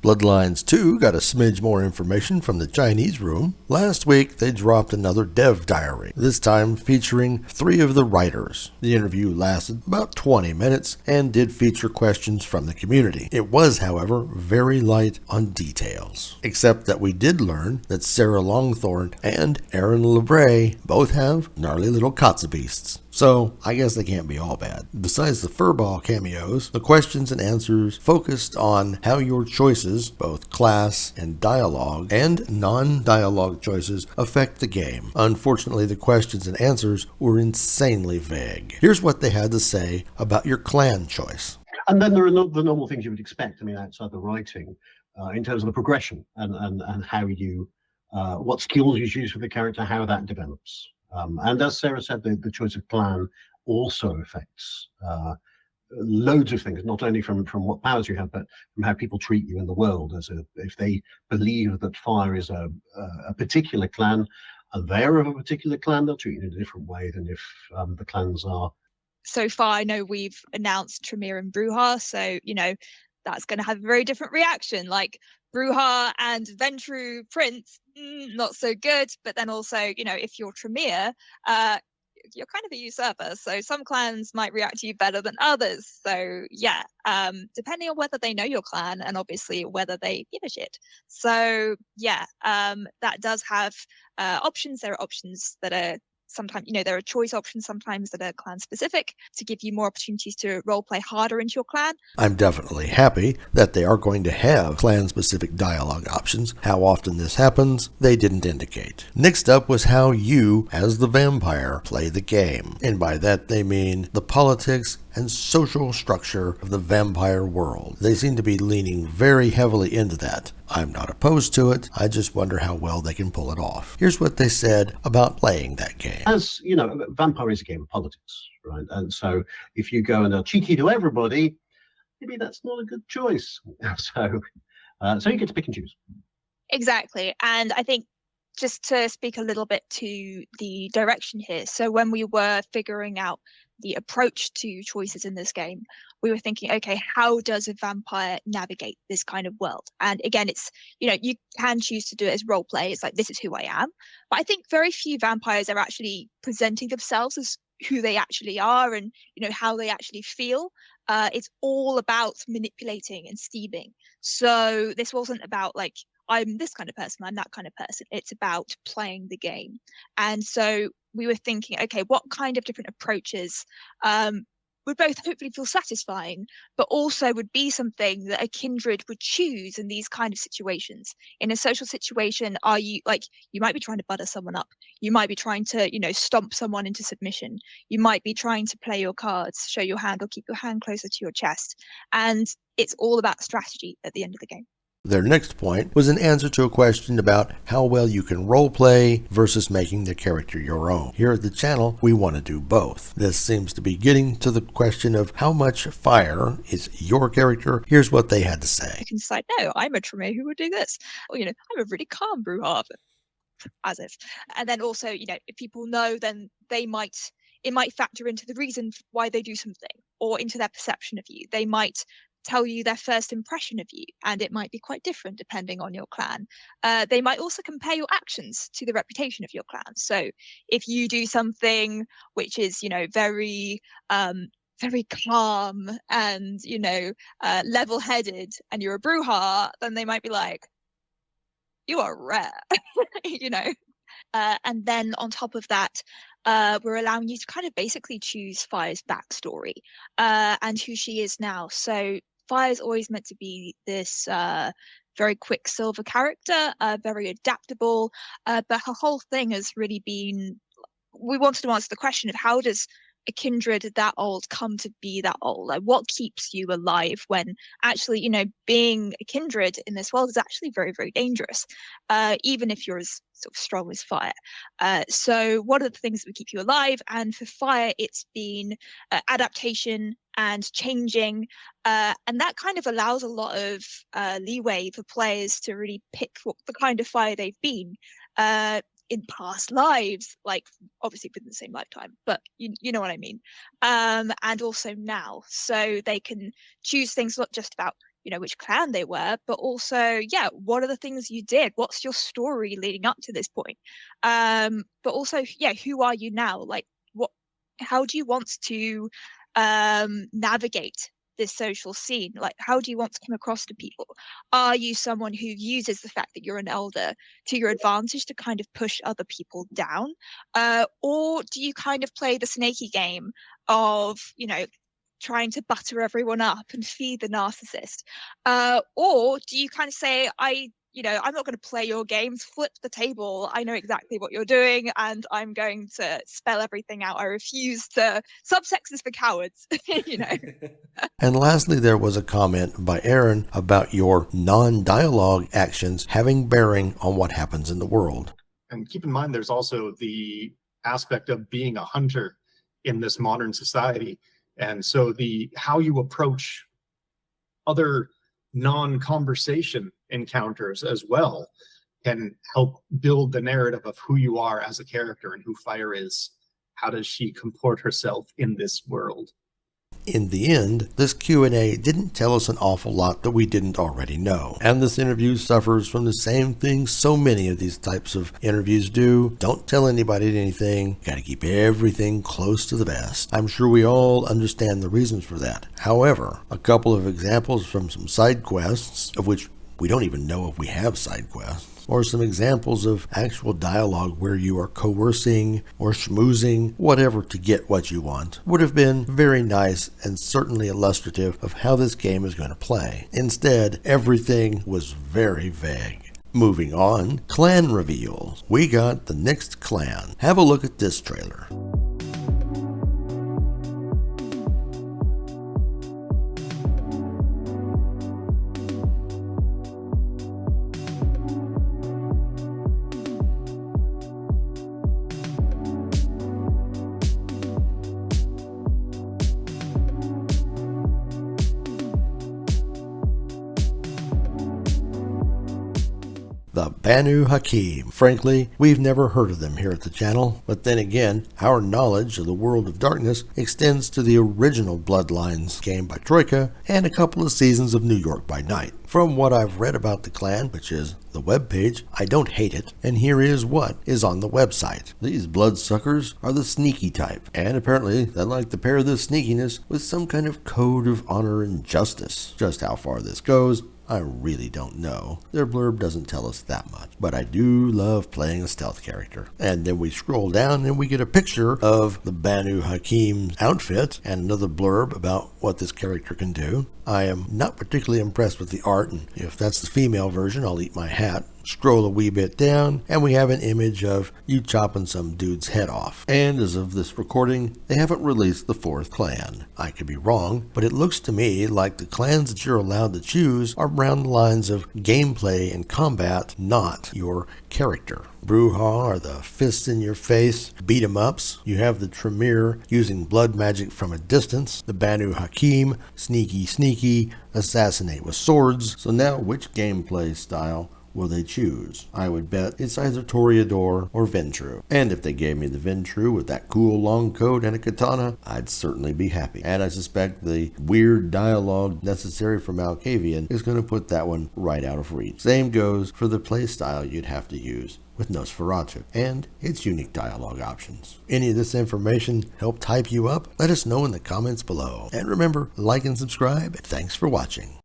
Bloodlines 2 got a smidge more information from the Chinese room. Last week, they dropped another dev diary, this time featuring 3 of the writers. The interview lasted about 20 minutes and did feature questions from the community. It was, however, very light on details. Except that we did learn that Sarah Longthorn and Aaron LeBray both have gnarly little Katza beasts. So, I guess they can't be all bad. Besides the furball cameos, the questions and answers focused on how your choices, both class and dialogue, and non-dialogue choices, affect the game. Unfortunately, the questions and answers were insanely vague. Here's what they had to say about your clan choice. And then there are the normal things you would expect, outside the writing, in terms of the progression and how you, what skills you choose for the character, how that develops. And as Sarah said, the choice of clan also affects loads of things, not only from what powers you have, but from how people treat you in the world. If they believe that fire is a particular clan, and they're of a particular clan, they'll treat you in a different way than if the clans are. So far, I know we've announced Tremere and Bruja, so that's going to have a very different reaction. Like Bruja and Ventrue Prince, not so good. But then also, if you're Tremere, you're kind of a usurper. So some clans might react to you better than others. So yeah, depending on whether they know your clan and obviously whether they give a shit. So yeah, that does have options. There are options that are sometimes, there are choice options sometimes that are clan specific to give you more opportunities to role play harder into your clan. I'm definitely happy that they are going to have clan specific dialogue options. How often this happens, they didn't indicate. Next up was how you, as the vampire, play the game. And by that they mean the politics and social structure of the vampire world. They seem to be leaning very heavily into that. I'm not opposed to it. I just wonder how well they can pull it off. Here's what they said about playing that game. As you know, vampire is a game of politics, right? And so if you go and are cheeky to everybody, maybe that's not a good choice. So you get to pick and choose. Exactly. And I think just to speak a little bit to the direction here. So when we were figuring out the approach to choices in this game, we were thinking, okay, how does a vampire navigate this kind of world? And again, it's, you can choose to do it as role play. It's like, this is who I am. But I think very few vampires are actually presenting themselves as who they actually are and, how they actually feel. It's all about manipulating and scheming. So this wasn't about like, I'm this kind of person, I'm that kind of person. It's about playing the game. And so we were thinking, okay, what kind of different approaches would both hopefully feel satisfying, but also would be something that a kindred would choose in these kind of situations. In a social situation, are you you might be trying to butter someone up. You might be trying to, stomp someone into submission. You might be trying to play your cards, show your hand, or keep your hand closer to your chest. And it's all about strategy at the end of the game. Their next point was an answer to a question about how well you can roleplay versus making the character your own. Here at the channel, we want to do both. This seems to be getting to the question of how much fire is your character. Here's what they had to say. You can decide, no, I'm a Tremere who would do this. Or, I'm a really calm Bruja, as if. And then also, if people know, then it might factor into the reason why they do something or into their perception of you. They might tell you their first impression of you, and it might be quite different depending on your clan. They might also compare your actions to the reputation of your clan. So if you do something which is, very very calm and, level-headed, and you're a Bruja, then they might be like, you are rare, and then on top of that, we're allowing you to kind of basically choose Fire's backstory and who she is now. So Fire's always meant to be this very quicksilver character, very adaptable, but her whole thing has really been, we wanted to answer the question of how does a kindred that old come to be that old? Like, what keeps you alive when actually, being a kindred in this world is actually very, very dangerous, even if you're as sort of strong as Fire. So what are the things that would keep you alive? And for Fire, it's been adaptation and changing, and that kind of allows a lot of leeway for players to really pick what the kind of Fire they've been in past lives, like obviously within the same lifetime, but you know what I mean. And also now, so they can choose things not just about which clan they were, but also, yeah, what are the things you did? What's your story leading up to this point? But also, yeah, who are you now? Like, how do you want to navigate this social scene? Like, how do you want to come across to people? Are you someone who uses the fact that you're an elder to your advantage to kind of push other people down? Or do you kind of play the snaky game of, trying to butter everyone up and feed the narcissist? Or do you kind of say, I'm not going to play your games, flip the table. I know exactly what you're doing, and I'm going to spell everything out. I refuse to. Subsex is for cowards, And lastly, there was a comment by Aaron about your non-dialogue actions having bearing on what happens in the world. And keep in mind, there's also the aspect of being a hunter in this modern society. And so how you approach other non-conversation encounters as well can help build the narrative of who you are as a character and who Fire is. How does she comport herself in this world? In the end, this Q&A didn't tell us an awful lot that we didn't already know. And this interview suffers from the same thing so many of these types of interviews do. Don't tell anybody anything. Gotta keep everything close to the vest. I'm sure we all understand the reasons for that. However, a couple of examples from some side quests, of which we don't even know if we have side quests, or some examples of actual dialogue where you are coercing or schmoozing, whatever, to get what you want, would have been very nice and certainly illustrative of how this game is going to play. Instead, everything was very vague. Moving on, clan reveals. We got the next clan. Have a look at this trailer. The Banu Hakim. Frankly, we've never heard of them here at the channel, but then again, our knowledge of the world of darkness extends to the original Bloodlines game by Troika and a couple of seasons of New York by Night. From what I've read about the clan, which is the webpage, I don't hate it, and here is what is on the website. These bloodsuckers are the sneaky type, and apparently they like to pair this sneakiness with some kind of code of honor and justice. Just how far this goes, I really don't know. Their blurb doesn't tell us that much, but I do love playing a stealth character. And then we scroll down and we get a picture of the Banu Hakim's outfit and another blurb about what this character can do. I am not particularly impressed with the art, and if that's the female version, I'll eat my hat. Scroll a wee bit down, and we have an image of you chopping some dude's head off. And as of this recording, they haven't released the fourth clan. I could be wrong, but it looks to me like the clans that you're allowed to choose are around the lines of gameplay and combat, not your character. Bruja are the fists in your face, beat 'em ups. You have the Tremere using blood magic from a distance. The Banu Hakim, sneaky, assassinate with swords. So now which gameplay style will they choose? I would bet it's either Toreador or Ventrue. And if they gave me the Ventrue with that cool long coat and a katana, I'd certainly be happy. And I suspect the weird dialogue necessary for Malkavian is going to put that one right out of reach. Same goes for the playstyle you'd have to use with Nosferatu and its unique dialogue options. Any of this information helped hype you up? Let us know in the comments below. And remember, like and subscribe. Thanks for watching.